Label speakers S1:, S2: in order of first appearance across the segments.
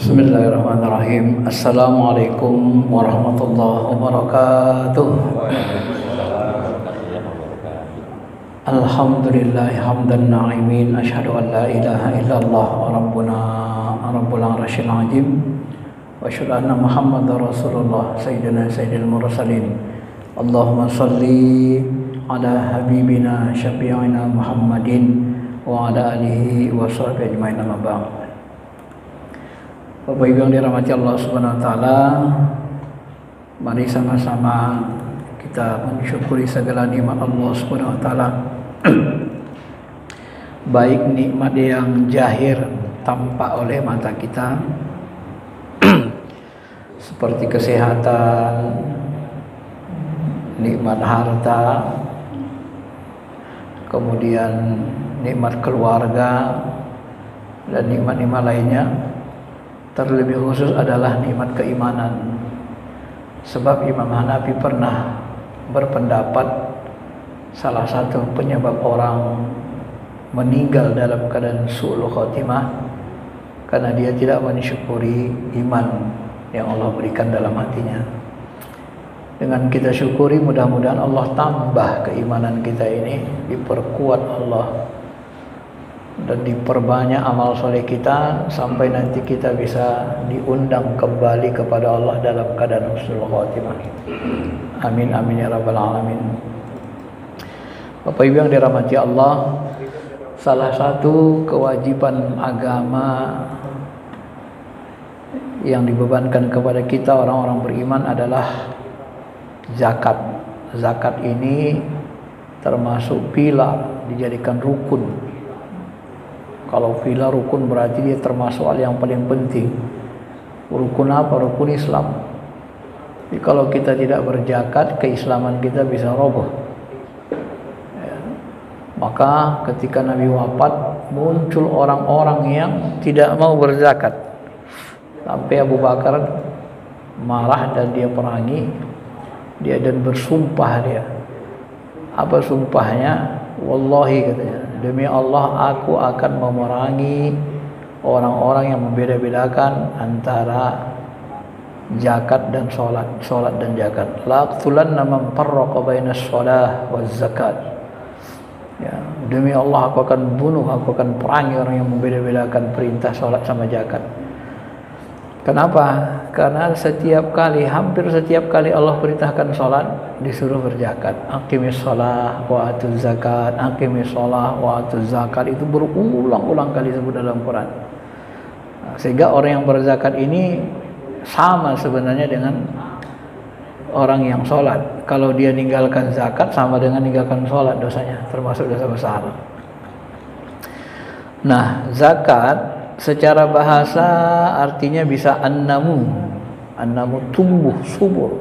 S1: Bismillahirrahmanirrahim. Assalamualaikum warahmatullahi wabarakatuh. Alhamdulillah hamdan na'imin. Asyhadu an la ilaha illallah wa rabbuna rabbul arsyil azim. Wa asyhadu anna Muhammadar Rasulullah sayyidina sayyidil mursalin. Allahumma salli ala habibina syafi'ina Muhammadin wa ala alihi wa sahbihi ajmain, amma ba'd. Bapak Ibu yang dirahmati Allah Subhanahu wa taala, mari sama-sama kita mensyukuri segala nikmat Allah Subhanahu wa taala. Baik nikmat yang zahir tampak oleh mata kita seperti kesehatan, nikmat harta, kemudian nikmat keluarga dan nikmat-nikmat lainnya. Terlebih khusus adalah nikmat keimanan. Sebab Imam Hanafi pernah berpendapat salah satu penyebab orang meninggal dalam keadaan su'ul khotimah karena dia tidak mensyukuri iman yang Allah berikan dalam hatinya. Dengan kita syukuri, mudah-mudahan Allah tambah keimanan kita ini, diperkuat Allah dan diperbanyak amal soleh kita sampai nanti kita bisa diundang kembali kepada Allah dalam keadaan husnul khotimah. Amin amin ya rabbal alamin. Bapak Ibu yang dirahmati Allah, salah satu kewajiban agama yang dibebankan kepada kita orang-orang beriman adalah zakat. Zakat ini termasuk pilar, dijadikan rukun. Kalau pilar rukun berarti dia termasuk hal yang paling penting. Rukun apa? Rukun Islam. Jadi kalau kita tidak berzakat, keislaman kita bisa roboh. Ya. Maka ketika Nabi wafat, muncul orang-orang yang tidak mau berzakat. Sampai Abu Bakar marah dan dia perangi dia dan bersumpah dia. Apa sumpahnya? Wallahi katanya, demi Allah aku akan memerangi orang-orang yang membeda-bedakan antara zakat dan solat, solat dan zakat. La aqtulanna man farraqa bainas shalah waz zakat. Ya, demi Allah aku akan bunuh, aku akan perangi orang yang membeda-bedakan perintah solat sama zakat. Kenapa? Karena hampir setiap kali Allah perintahkan sholat, disuruh berzakat. Aqimis sholah wa atuz zakat, aqimis sholah wa atuz zakat. Itu berulang-ulang kali disebut dalam Quran. Sehingga orang yang berzakat ini sama sebenarnya dengan orang yang sholat. Kalau dia ninggalkan zakat sama dengan ninggalkan sholat dosanya, termasuk dosa besar. Nah, zakat secara bahasa artinya bisa annamu tumbuh subur.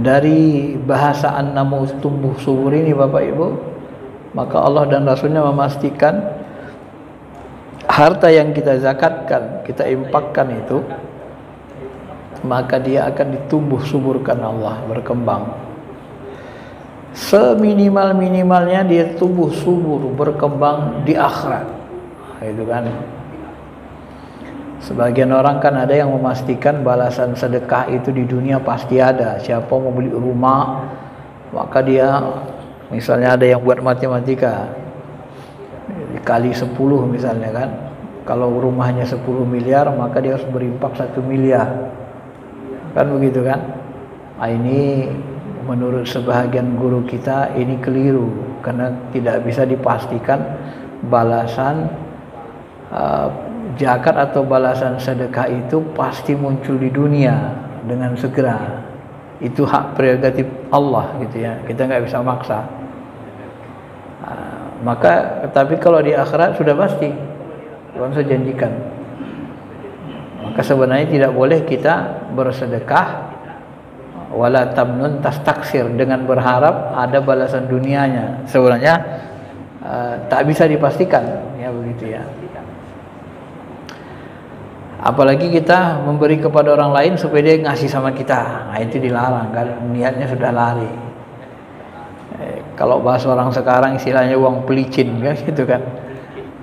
S1: Dari bahasa annamu tumbuh subur ini Bapak Ibu, maka Allah dan Rasulnya memastikan harta yang kita zakatkan, kita infakkan itu, maka dia akan ditumbuh suburkan Allah, berkembang. Seminimal-minimalnya dia tumbuh subur, berkembang di akhirat. Itu kan. Sebagian orang kan ada yang memastikan balasan sedekah itu di dunia pasti ada. Siapa mau beli rumah, maka dia, misalnya ada yang buat matematika, dikali 10 misalnya kan. Kalau rumahnya 10 miliar, maka dia harus berinfak 1 miliar. Kan begitu kan? Nah, ini menurut sebahagian guru kita ini keliru, karena tidak bisa dipastikan balasan zakat atau balasan sedekah itu pasti muncul di dunia dengan segera. Itu hak prerogatif Allah gitu ya, kita nggak bisa maksa. Maka tapi kalau di akhirat sudah pasti Tuhan sudah janjikan. Maka sebenarnya tidak boleh kita bersedekah wala tamnun tastaksir dengan berharap ada balasan dunianya. Sebenarnya tak bisa dipastikan ya, begitu ya. Apalagi kita memberi kepada orang lain supaya dia ngasih sama kita, nah itu dilarang kan, niatnya sudah lari. Kalau bahasa orang sekarang istilahnya uang pelicin kan gitu kan.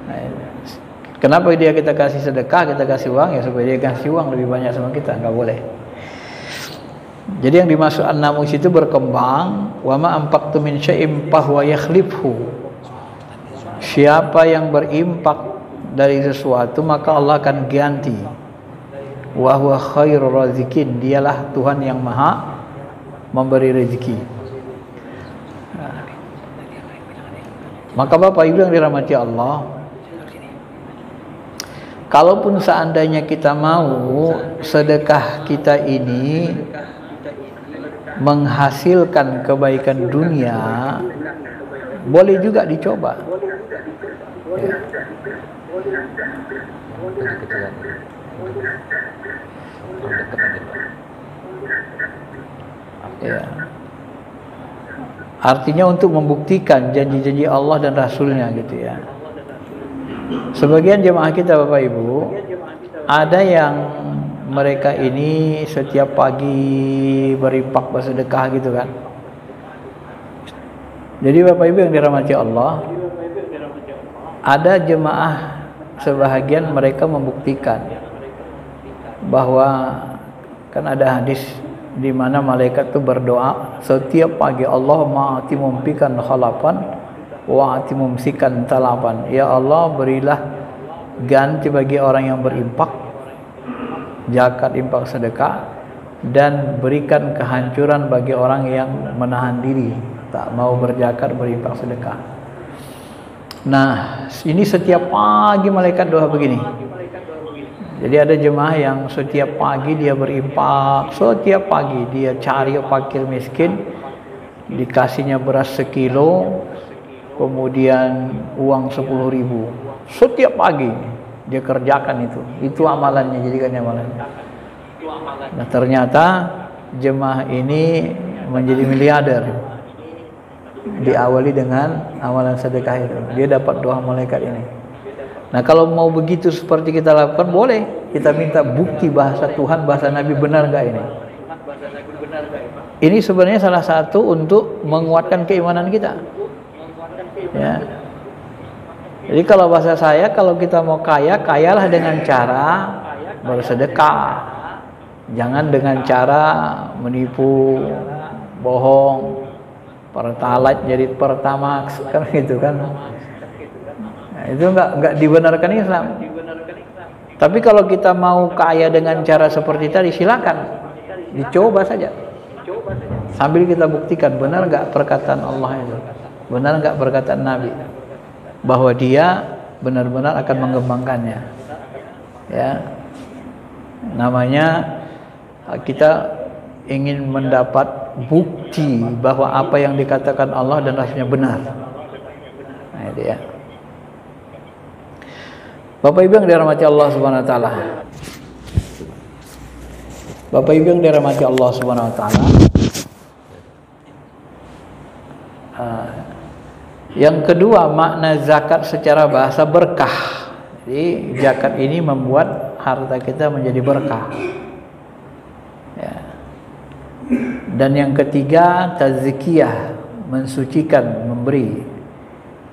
S1: Nah, Kenapa dia kita kasih sedekah, kita kasih uang? Ya supaya dia kasih uang lebih banyak sama kita. Enggak boleh. Jadi yang dimaksud an-namus itu berkembang. Wa ma anfaqtum min syai'in fahuwa yakhlifhu. Siapa yang berimpak dari sesuatu maka Allah akan ganti. Wa huwa khairur razikin. Dialah Tuhan yang Maha memberi rezeki. Maka Bapak Ibu yang dirahmati Allah, kalaupun seandainya kita mau sedekah kita ini menghasilkan kebaikan dunia, boleh juga dicoba. Ya. Artinya untuk membuktikan janji-janji Allah dan Rasulnya gitu ya. Sebagian jemaah kita Bapak Ibu, ada yang mereka ini setiap pagi berimpak bersedekah gitu kan. Jadi Bapak Ibu yang dirahmati Allah, ada jemaah sebahagian mereka membuktikan bahwa kan ada hadis di mana malaikat itu berdoa setiap pagi, Allahumma ati mumpikan khalafan wa ati mumsikan talapan. Ya Allah, berilah ganti bagi orang yang berimpak zakat, infak, sedekah, dan berikan kehancuran bagi orang yang menahan diri, tak mau berzakat, berinfak, sedekah. Nah, ini setiap pagi malaikat doa begini. Jadi ada jemaah yang setiap pagi dia berimpak, setiap pagi dia cari fakir miskin, dikasihnya beras 1 kilo, kemudian uang 10.000. Setiap pagi dia kerjakan itu amalannya, jadikan amalannya. Nah ternyata jemaah ini menjadi miliarder, diawali dengan amalan sedekah itu. Dia dapat doa malaikat ini. Nah kalau mau begitu seperti kita lakukan, boleh kita minta bukti bahasa Tuhan, bahasa Nabi benar nggak ini? Ini sebenarnya salah satu untuk menguatkan keimanan kita. Ya. Jadi kalau bahasa saya, kalau kita mau kaya, kayalah dengan cara bersedekah. Jangan dengan cara menipu, bohong, pertalite jadi pertamax, kan gitu kan. Nah, itu enggak dibenarkan Islam. Tapi kalau kita mau kaya dengan cara seperti tadi, silakan dicoba saja. Sambil kita buktikan benar enggak perkataan Allah itu, benar enggak perkataan Nabi, bahwa dia benar-benar akan mengembangkannya. Ya, namanya kita ingin mendapat bukti bahwa apa yang dikatakan Allah dan Rasulnya benar. Nah, itu ya. Bapak Ibu yang dirahmati Allah Subhanahu wa taala. Bapak Ibu yang dirahmati Allah Subhanahu wa taala. Yang kedua, makna zakat secara bahasa berkah. Jadi zakat ini membuat harta kita menjadi berkah. Ya. Dan yang ketiga, tazkiyah, mensucikan, memberi.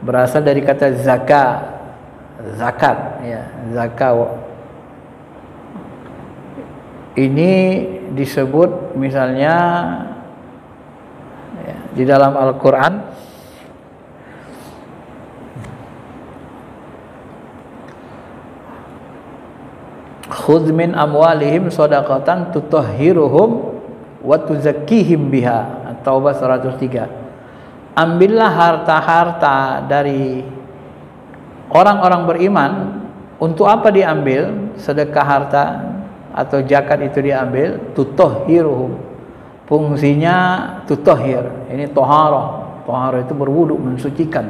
S1: Berasal dari kata zakat, ya, zakat. Ini disebut misalnya ya, di dalam Al-Quran, khudz min amwalihim shadaqatan tutahhiruhum wa tuzakkihim biha. At-Taubah 103. Ambillah harta-harta dari orang-orang beriman. Untuk apa diambil? Sedekah harta atau zakat itu diambil, tutahhiruhum. Fungsinya tutahhir. Ini toharah. Toharah itu berwudu, mensucikan.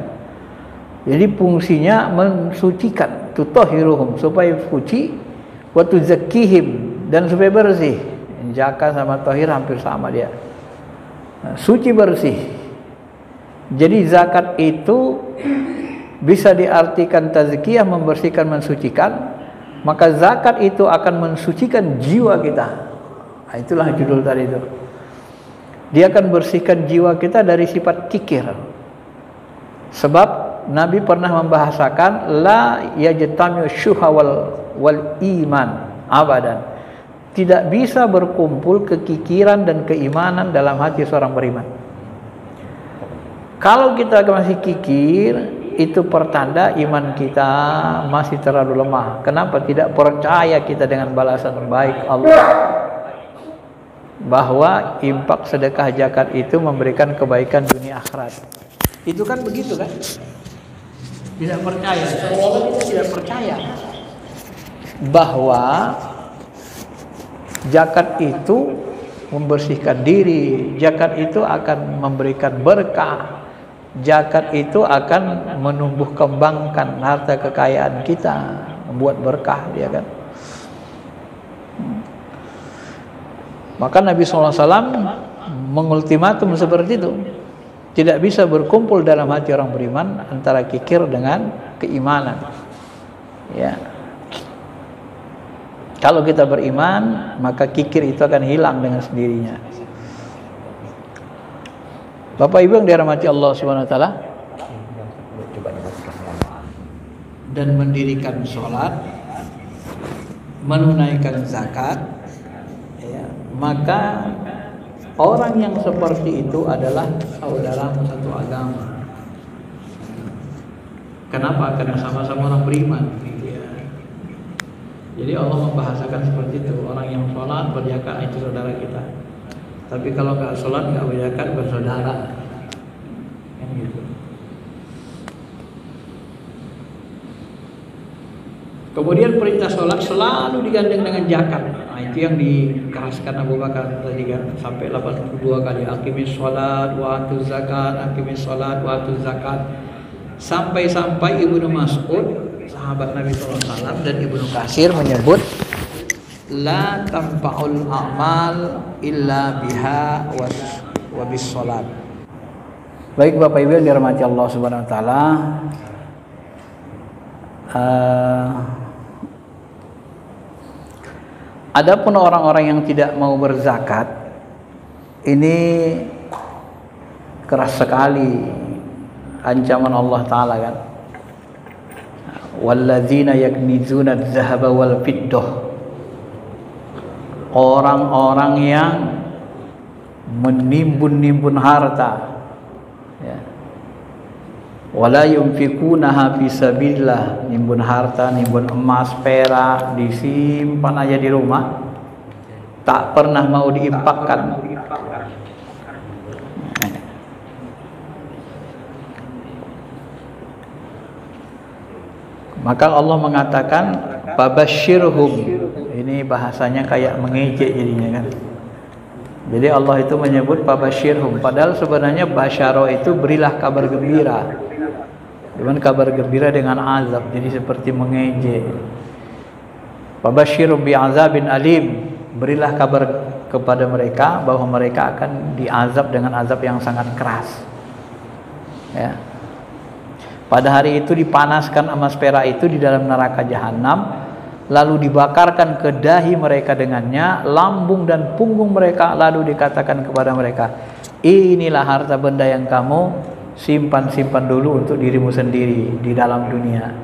S1: Jadi fungsinya mensucikan, tutahhiruhum, supaya suci, wa tuzakkihim, dan supaya bersih. Zakat sama tahir hampir sama dia. Nah, suci bersih. Jadi zakat itu bisa diartikan tazkiyah, membersihkan, mensucikan. Maka zakat itu akan mensucikan jiwa kita. Nah, itulah judul tadi itu. Dia akan bersihkan jiwa kita dari sifat kikir. Sebab Nabi pernah membahasakan la yajtami'u syuha wal iman abadan. Tidak bisa berkumpul kekikiran dan keimanan dalam hati seorang beriman. Kalau kita masih kikir, itu pertanda iman kita masih terlalu lemah. Kenapa? Tidak percaya kita dengan balasan baik Allah, bahwa infak, sedekah, zakat itu memberikan kebaikan dunia akhirat. Itu kan begitu kan? Tidak percaya. Seolah kita tidak percaya bahwa zakat itu membersihkan diri, zakat itu akan memberikan berkah, zakat itu akan menumbuh kembangkan harta kekayaan kita, membuat berkah, ya kan? Maka Nabi SAW mengultimatum seperti itu. Tidak bisa berkumpul dalam hati orang beriman antara kikir dengan keimanan. Ya. Kalau kita beriman, maka kikir itu akan hilang dengan sendirinya. Bapak Ibu yang dirahmati Allah Subhanahu wa taala, dan mendirikan sholat, menunaikan zakat, ya, maka orang yang seperti itu adalah saudara satu agama. Kenapa? Karena sama-sama orang beriman. Jadi Allah membahasakan seperti itu. Orang yang sholat berzakat itu saudara kita. Tapi kalau nggak sholat nggak berzakat bersaudara. Kan gitu. Kemudian perintah sholat selalu digandeng dengan zakat. Nah, itu yang dikeraskan Abu Bakar tadi kan, sampai 82 kali. Aqimis sholat wa atuz zakat, aqimis sholat wa atuz zakat. Sampai-sampai Ibnu Mas'ud, sahabat Nabi SAW, dan Ibnu Katsir menyebut la tanfa'ul a'mal illa biha wa bis sholat. Baik Bapak Ibu yang dirahmati Allah Subhanahu wa taala, adapun orang-orang yang tidak mau berzakat, ini keras sekali ancaman Allah Ta'ala kan. Walladzina yaknizuna adz-dzahaba wal fiddah, orang-orang yang menimbun-nimbun harta, ya. Wala yunfikunaha fi sabilillah, nimbun harta, nimbun emas, perak, disimpan aja di rumah, tak pernah mau diinfakkan. Maka Allah mengatakan fabasyirhum. Ini bahasanya kayak mengejek jadinya kan. Jadi Allah itu menyebut fabasyirhum, padahal sebenarnya basyara itu berilah kabar gembira. Cuman kabar gembira dengan azab, jadi seperti mengejek. Fabasyirhum bi'azabin alim, berilah kabar kepada mereka bahwa mereka akan diazab dengan azab yang sangat keras. Ya. Pada hari itu dipanaskan emas perak itu di dalam neraka jahanam, lalu dibakarkan ke dahi mereka dengannya, lambung dan punggung mereka, lalu dikatakan kepada mereka, inilah harta benda yang kamu simpan dulu untuk dirimu sendiri di dalam dunia.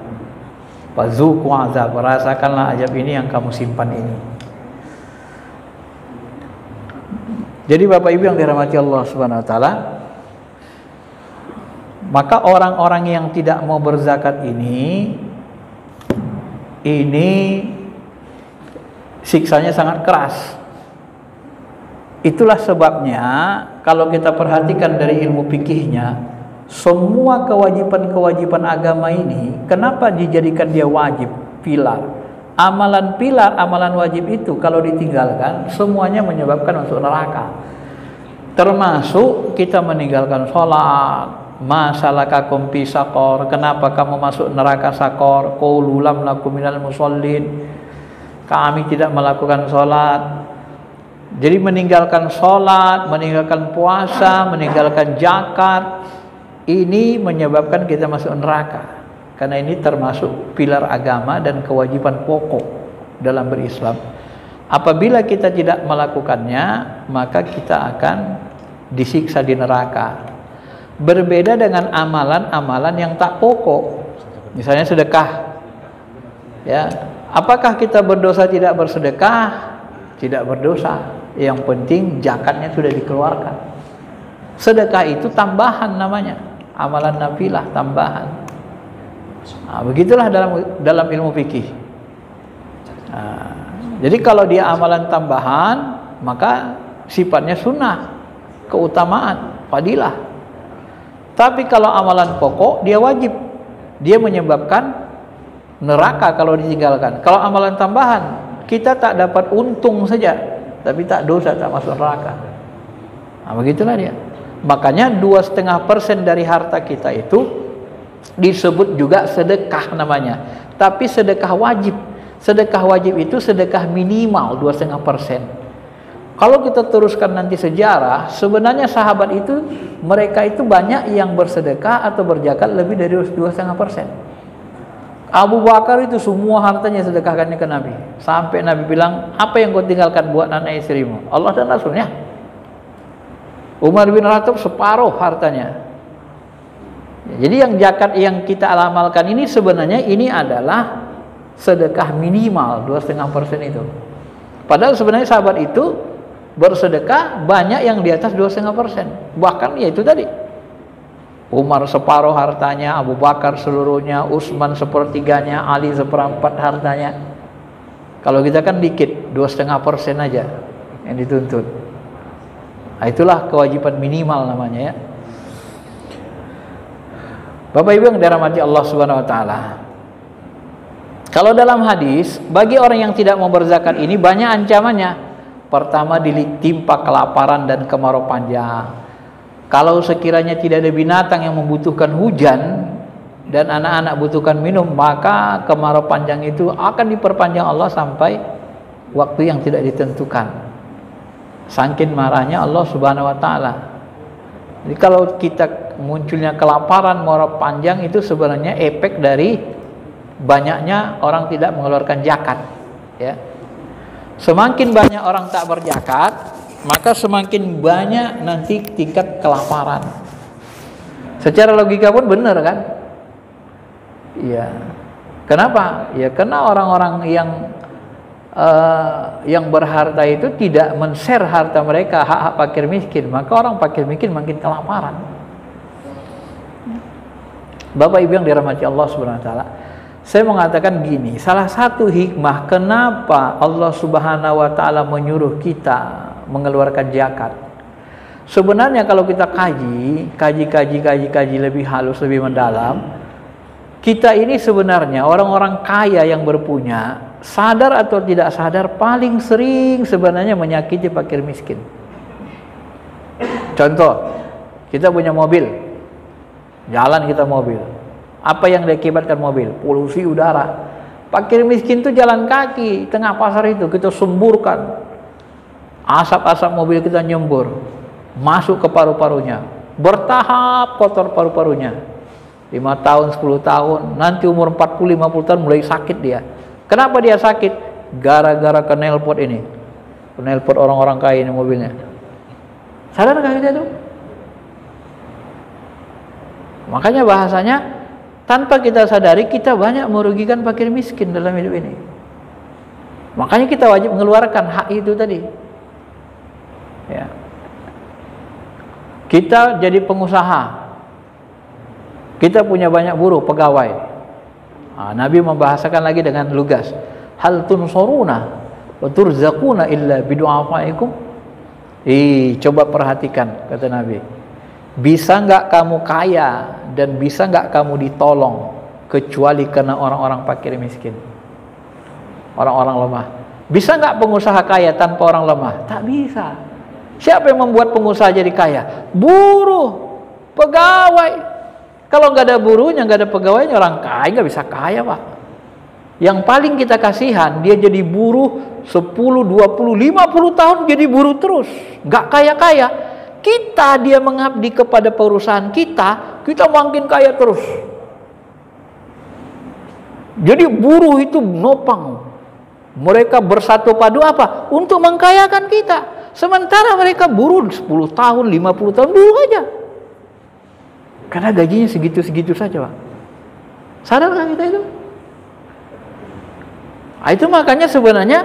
S1: Fazuqu azab, rasakanlah azab ini yang kamu simpan ini. Jadi Bapak Ibu yang dirahmati Allah Subhanahu wa taala, maka orang-orang yang tidak mau berzakat ini siksanya sangat keras. Itulah sebabnya kalau kita perhatikan dari ilmu fikihnya, semua kewajiban-kewajiban agama ini kenapa dijadikan dia wajib, pilar. Amalan pilar, amalan wajib itu kalau ditinggalkan semuanya menyebabkan masuk neraka. Termasuk kita meninggalkan sholat. Masalakakum fi saqor, kenapa kamu masuk neraka sakor? Qaulu lam nakum minal musallin, kami tidak melakukan sholat. Jadi meninggalkan sholat, meninggalkan puasa, meninggalkan zakat, ini menyebabkan kita masuk neraka. Karena ini termasuk pilar agama dan kewajiban pokok dalam berislam. Apabila kita tidak melakukannya, maka kita akan disiksa di neraka. Berbeda dengan amalan-amalan yang tak pokok. Misalnya sedekah. Ya, apakah kita berdosa tidak bersedekah? Tidak berdosa. Yang penting zakatnya sudah dikeluarkan. Sedekah itu tambahan namanya, amalan nafilah tambahan. Nah, begitulah dalam ilmu fikih. Nah, jadi kalau dia amalan tambahan, maka sifatnya sunnah, keutamaan, fadilah. Tapi kalau amalan pokok, dia wajib. Dia menyebabkan neraka kalau ditinggalkan. Kalau amalan tambahan, kita tak dapat untung saja, tapi tak dosa, tak masuk neraka. Nah, begitulah dia. Makanya 2,5% dari harta kita itu disebut juga sedekah namanya. Tapi sedekah wajib. Sedekah wajib itu sedekah minimal 2,5%. Kalau kita teruskan nanti sejarah, sebenarnya sahabat itu, mereka itu banyak yang bersedekah atau berzakat lebih dari 2,5%. Abu Bakar itu semua hartanya sedekahkannya ke Nabi. Sampai Nabi bilang, apa yang kau tinggalkan buat anak istrimu? Allah dan Rasulnya. Umar bin Khattab separuh hartanya. Jadi yang zakat yang kita amalkan ini sebenarnya ini adalah sedekah minimal 2,5% itu. Padahal sebenarnya sahabat itu bersedekah banyak yang di atas 2,5%. Bahkan ya itu tadi. Umar separuh hartanya, Abu Bakar seluruhnya, Utsman sepertiganya, Ali seperempat hartanya. Kalau kita kan dikit, 2,5% aja yang dituntut. Nah, itulah kewajiban minimal namanya ya. Bapak Ibu yang dirahmati Allah Subhanahu wa taala. Kalau dalam hadis, bagi orang yang tidak mau berzakat ini banyak ancamannya. Pertama, ditimpa kelaparan dan kemarau panjang. Kalau sekiranya tidak ada binatang yang membutuhkan hujan dan anak-anak butuhkan minum, maka kemarau panjang itu akan diperpanjang Allah sampai waktu yang tidak ditentukan. Saking marahnya Allah Subhanahu wa taala. Jadi kalau kita munculnya kelaparan, kemarau panjang itu sebenarnya efek dari banyaknya orang tidak mengeluarkan zakat, ya. Semakin banyak orang tak berzakat, maka semakin banyak nanti tingkat kelaparan. Secara logika pun benar kan? Iya. Kenapa? Ya karena orang-orang yang berharta itu tidak men-share harta mereka, hak-hak fakir miskin, maka orang fakir miskin makin kelaparan. Bapak Ibu yang dirahmati Allah Subhanahu wa taala, saya mengatakan gini, salah satu hikmah kenapa Allah Subhanahu wa taala menyuruh kita mengeluarkan zakat. Sebenarnya kalau kita kaji lebih halus, lebih mendalam, kita ini sebenarnya orang-orang kaya yang berpunya, sadar atau tidak sadar, paling sering sebenarnya menyakiti fakir miskin. Contoh, kita punya mobil, jalan kita mobil. Apa yang diakibatkan mobil? Polusi udara. Fakir miskin itu jalan kaki, tengah pasar itu kita semburkan. Asap-asap mobil kita nyembur, masuk ke paru-parunya, bertahap kotor paru-parunya. 5 tahun, 10 tahun, nanti umur 40-50 tahun mulai sakit dia. Kenapa dia sakit? Gara-gara knalpot ini. Knalpot orang-orang kaya ini mobilnya. Sadar nggak kita itu? Makanya bahasanya, tanpa kita sadari kita banyak merugikan fakir miskin dalam hidup ini. Makanya kita wajib mengeluarkan hak itu tadi. Ya. Kita jadi pengusaha. Kita punya banyak buruh, pegawai. Nah, Nabi membahasakan lagi dengan lugas. Hal tunsuruna wa turzaquna illa bidu'afaikum. Coba perhatikan, kata Nabi. Bisa enggak kamu kaya dan bisa enggak kamu ditolong kecuali karena orang-orang fakir miskin, orang-orang lemah? Bisa enggak pengusaha kaya tanpa orang lemah? Tak bisa. Siapa yang membuat pengusaha jadi kaya? Buruh, pegawai. Kalau nggak ada buruhnya, nggak ada pegawainya, orang kaya nggak bisa kaya, Pak. Yang paling kita kasihan, dia jadi buruh 10, 20, 50 tahun jadi buruh terus, nggak kaya-kaya. Kita, dia mengabdi kepada perusahaan kita makin kaya terus. Jadi buruh itu nopang. Mereka bersatu padu apa? Untuk mengkayakan kita. Sementara mereka buruh 10 tahun, 50 tahun dulu aja. Karena gajinya segitu-segitu saja, Pak. Sadarkah kita itu? Itu makanya sebenarnya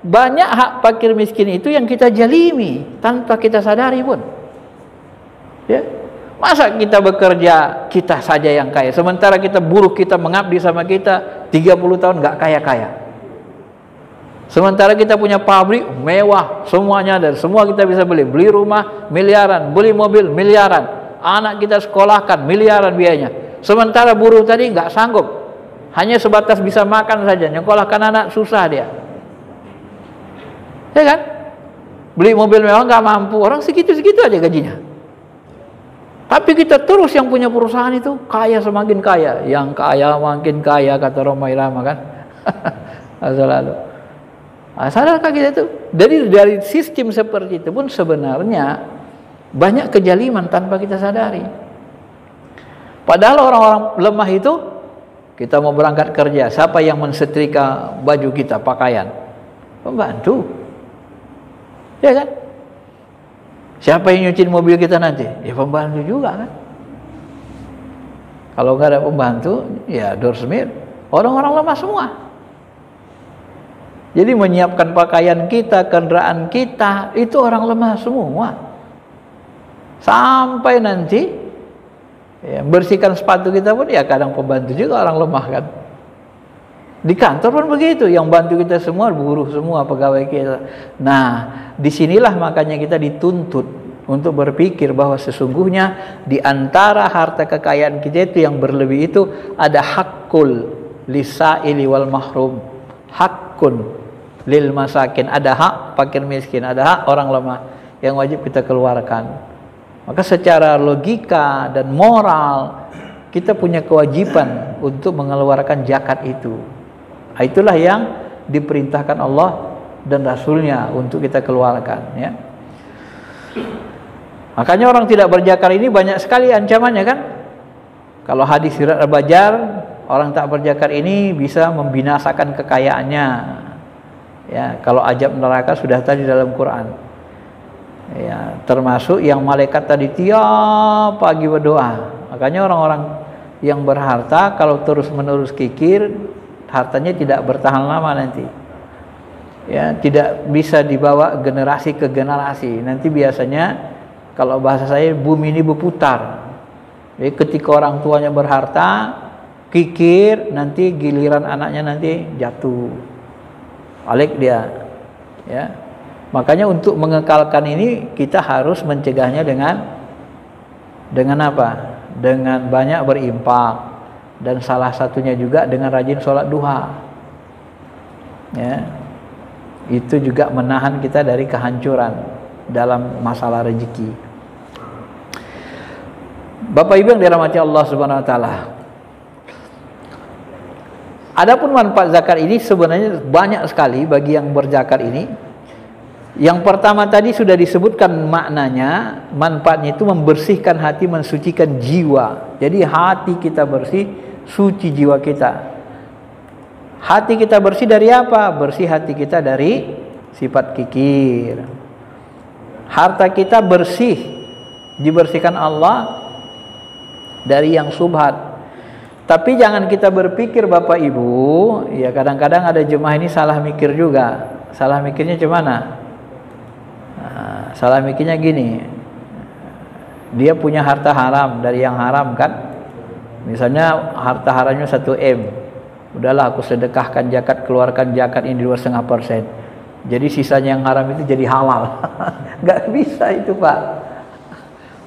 S1: banyak hak fakir miskin itu yang kita jalimi tanpa kita sadari pun. Ya. Masa kita bekerja kita saja yang kaya, sementara kita buruh kita mengabdi sama kita 30 tahun nggak kaya-kaya. Sementara kita punya pabrik mewah, semuanya ada, semua kita bisa beli rumah miliaran, beli mobil miliaran, anak kita sekolahkan miliaran biayanya. Sementara buruh tadi nggak sanggup, hanya sebatas bisa makan saja, nyekolahkan anak susah dia. Ya kan? Beli mobil mewah nggak mampu, orang segitu-segitu aja gajinya. Tapi kita terus yang punya perusahaan itu kaya semakin kaya, yang kaya makin kaya kata Rhoma Irama kan. Selalu. Sadarkah kita itu? Dari sistem seperti itu pun sebenarnya banyak kejaliman tanpa kita sadari. Padahal orang-orang lemah itu, kita mau berangkat kerja, siapa yang mensetrika baju kita, pakaian? Pembantu. Ya kan? Siapa yang nyuciin mobil kita nanti? Ya pembantu juga kan. Kalau nggak ada pembantu, ya doorsmith. Orang-orang lemah semua. Jadi menyiapkan pakaian kita, kendaraan kita, itu orang lemah semua. Sampai nanti ya, bersihkan sepatu kita pun ya kadang pembantu juga orang lemah kan. Di kantor pun begitu, yang bantu kita semua buruh semua, pegawai kita. Nah, disinilah makanya kita dituntut untuk berpikir bahwa sesungguhnya di antara harta kekayaan kita itu yang berlebih itu ada hakul lisaili wal mahrum, hakun lil masakin, ada hak fakir miskin, ada hak orang lemah yang wajib kita keluarkan. Maka secara logika dan moral kita punya kewajiban untuk mengeluarkan zakat itu. Itulah yang diperintahkan Allah dan Rasulnya untuk kita keluarkan, ya. Makanya orang tidak berzakat ini banyak sekali ancamannya kan. Kalau hadis Surat Al-Bajar, orang tak berzakat ini bisa membinasakan kekayaannya. Ya, kalau azab neraka sudah tadi dalam Quran. Ya, termasuk yang malaikat tadi tiap pagi berdoa. Makanya orang-orang yang berharta kalau terus-menerus kikir, hartanya tidak bertahan lama nanti. Ya, tidak bisa dibawa generasi ke generasi. Nanti biasanya kalau bahasa saya bumi ini berputar. Jadi ketika orang tuanya berharta, kikir, nanti giliran anaknya nanti jatuh. Balik dia. Ya. Makanya untuk mengekalkan ini kita harus mencegahnya dengan apa? Dengan banyak berimpak. Dan salah satunya juga dengan rajin sholat duha. Ya. Itu juga menahan kita dari kehancuran dalam masalah rezeki. Bapak Ibu yang dirahmati Allah Subhanahu wa taala. Adapun manfaat zakat ini sebenarnya banyak sekali bagi yang berzakat ini. Yang pertama tadi sudah disebutkan maknanya, manfaatnya itu membersihkan hati, mensucikan jiwa. Jadi hati kita bersih, suci jiwa kita. Hati kita bersih dari apa? Bersih hati kita dari sifat kikir. Harta kita bersih, dibersihkan Allah dari yang subhat. Tapi jangan kita berpikir Bapak Ibu, ya kadang-kadang ada jemaah ini salah mikir juga. Salah mikirnya gimana? Nah, salah mikirnya gini. Dia punya harta haram dari yang haram kan? Misalnya harta haramnya 1M. Udahlah aku sedekahkan zakat, keluarkan zakat ini 2,5%. Jadi sisanya yang haram itu jadi halal. Nggak bisa itu Pak.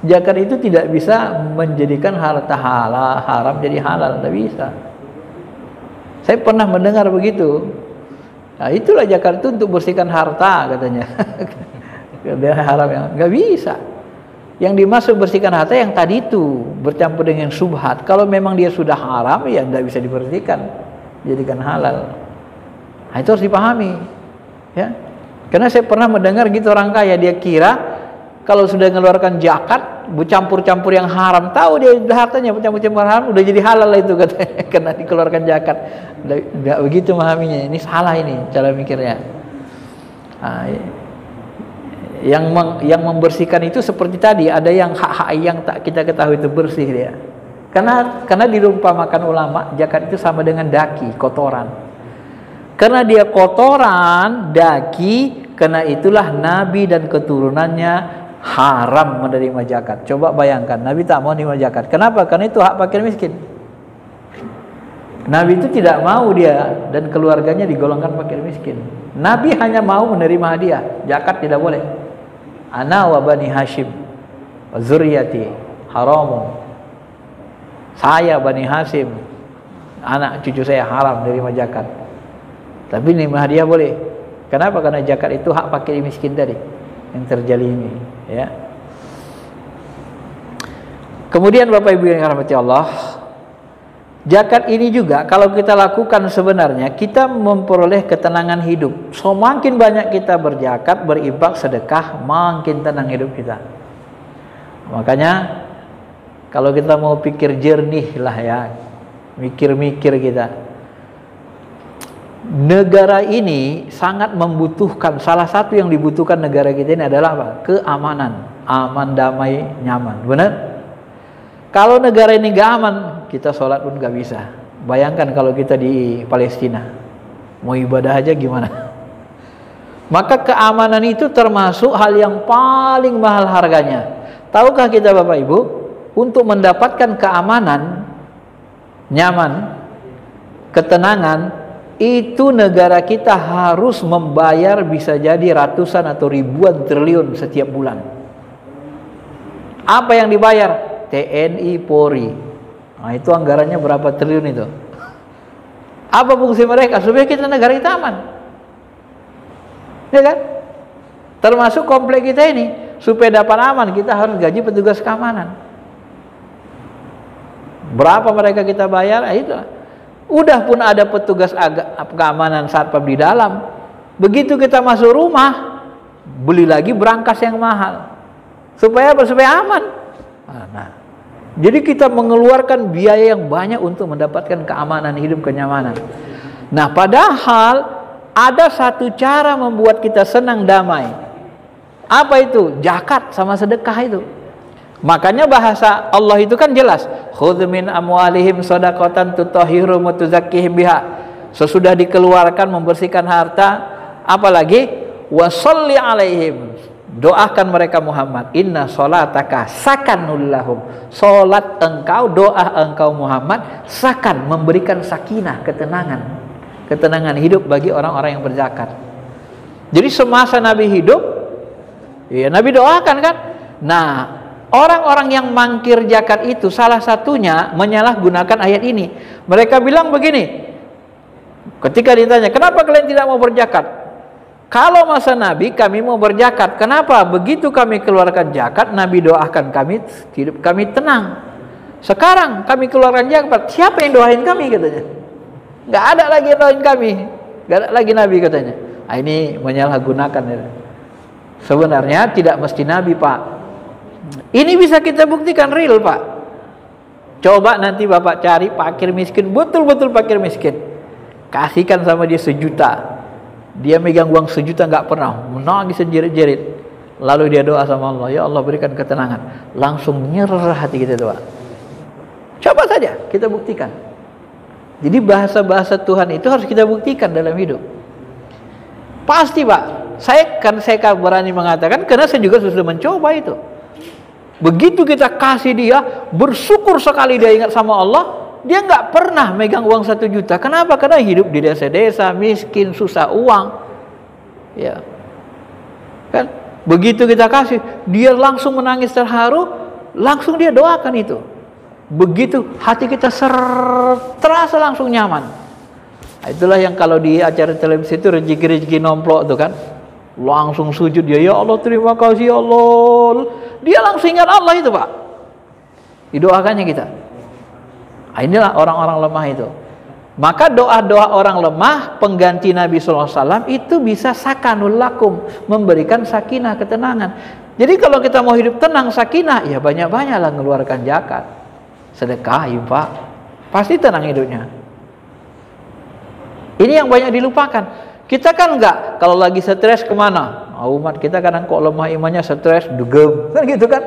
S1: Zakat itu tidak bisa menjadikan harta halal haram jadi halal, tidak bisa. Saya pernah mendengar begitu. Nah, itulah zakat itu untuk bersihkan harta katanya. Dia haram yang nggak bisa. Yang dimaksud bersihkan harta yang tadi itu bercampur dengan subhat. Kalau memang dia sudah haram ya tidak bisa dibersihkan, jadikan halal. Nah, itu harus dipahami. Ya, karena saya pernah mendengar gitu orang kaya dia kira kalau sudah mengeluarkan zakat, bercampur-campur yang haram, tahu dia hartanya bercampur-campur haram, udah jadi halal itu katanya, karena dikeluarkan zakat. Enggak begitu memahaminya. Ini salah ini cara mikirnya. Nah, Yang membersihkan itu seperti tadi, ada yang hak-hak yang tak kita ketahui itu bersih dia. Karena dirumpamakan ulama, zakat itu sama dengan daki, kotoran. Karena dia kotoran, daki, karena itulah Nabi dan keturunannya haram menerima zakat. Coba bayangkan, Nabi tak mau menerima zakat. Kenapa? Karena itu hak fakir miskin. Nabi itu tidak mau dia dan keluarganya digolongkan fakir miskin. Nabi hanya mau menerima hadiah, zakat tidak boleh. Ana wa bani Hashim wa zuriyati haramun. Saya Bani Hashim, anak cucu saya haram menerima zakat. Tapi menerima hadiah boleh. Kenapa? Karena zakat itu hak fakir miskin tadi yang terjalimi, ya. Kemudian Bapak Ibu yang dirahmati Allah, zakat ini juga kalau kita lakukan sebenarnya kita memperoleh ketenangan hidup. Semakin banyak kita berzakat, berinfak, sedekah, makin tenang hidup kita. Makanya kalau kita mau pikir jernih lah ya, mikir-mikir kita. Negara ini sangat membutuhkan, salah satu yang dibutuhkan negara kita ini adalah apa? Keamanan, aman, damai, nyaman. Benar? Kalau negara ini gak aman, kita sholat pun gak bisa. Bayangkan kalau kita di Palestina, mau ibadah aja gimana? Maka keamanan itu termasuk hal yang paling mahal harganya. Tahukah kita Bapak Ibu, untuk mendapatkan keamanan, nyaman, ketenangan, itu negara kita harus membayar bisa jadi ratusan atau ribuan triliun setiap bulan. Apa yang dibayar? TNI, Polri. Nah, itu anggarannya berapa triliun itu? Apa fungsi mereka? Supaya kita negara kita aman. Ya kan? Termasuk komplek kita ini, supaya dapat aman kita harus gaji petugas keamanan. Berapa mereka kita bayar? Itu. Udah pun ada petugas keamanan satpam di dalam. Begitu kita masuk rumah, beli lagi berangkas yang mahal. Supaya aman. Nah, jadi kita mengeluarkan biaya yang banyak untuk mendapatkan keamanan hidup, kenyamanan. Nah, padahal ada satu cara membuat kita senang, damai. Apa itu? Zakat sama sedekah itu. Makanya bahasa Allah itu kan jelas, khudz min amwalihim shadaqatan tutahhiruhum wa tuzakkihim biha. Sesudah dikeluarkan membersihkan harta, apalagi washolli alaihim, doakan mereka Muhammad, inna sholataka sakanul lahum. Salat engkau, doa engkau Muhammad sakan, memberikan sakinah, ketenangan hidup bagi orang-orang yang berzakat. Jadi semasa Nabi hidup, ya Nabi doakan kan. Nah, orang-orang yang mangkir zakat itu salah satunya menyalahgunakan ayat ini. Mereka bilang begini, ketika ditanya, kenapa kalian tidak mau berzakat? Kalau masa Nabi kami mau berzakat. Kenapa? Begitu kami keluarkan zakat, Nabi doakan kami, hidup kami tenang. Sekarang kami keluarkan zakat, siapa yang doain kami katanya? Nggak ada lagi yang doain kami, nggak ada lagi Nabi katanya. Nah, ini menyalahgunakan. Sebenarnya tidak mesti Nabi, Pak. Ini bisa kita buktikan real, Pak. Coba nanti Bapak cari fakir miskin, betul-betul fakir miskin, kasihkan sama dia 1 juta. Dia megang uang 1 juta nggak pernah, menangis jerit-jerit. Lalu dia doa sama Allah, ya Allah berikan ketenangan. Langsung nyerah hati kita doa. Coba saja kita buktikan. Jadi bahasa-bahasa Tuhan itu harus kita buktikan dalam hidup. Pasti, Pak. Saya berani mengatakan karena saya juga sudah mencoba itu. Begitu kita kasih dia, bersyukur sekali dia ingat sama Allah. Dia nggak pernah megang uang 1 juta. Kenapa? Karena hidup di desa-desa, miskin, susah uang. Ya, kan? Begitu kita kasih, dia langsung menangis terharu, langsung dia doakan itu. Begitu hati kita terasa langsung nyaman. Nah, itulah yang kalau di acara televisi itu rezeki-rezeki nomplok itu kan, langsung sujud dia, ya Allah terima kasih ya Allah. Dia langsung ingat Allah itu, Pak. Didoakannya kita. Nah, inilah orang-orang lemah itu. Maka doa-doa orang lemah pengganti Nabi SAW itu bisa sakanul lakum, memberikan sakinah, ketenangan. Jadi kalau kita mau hidup tenang, sakinah, ya banyak-banyaklah mengeluarkan zakat, sedekah, infak, pasti tenang hidupnya. Ini yang banyak dilupakan. Kita kan enggak, kalau lagi stres kemana? Umat kita kadang kok lemah imannya, stres, dugem, kan gitu kan.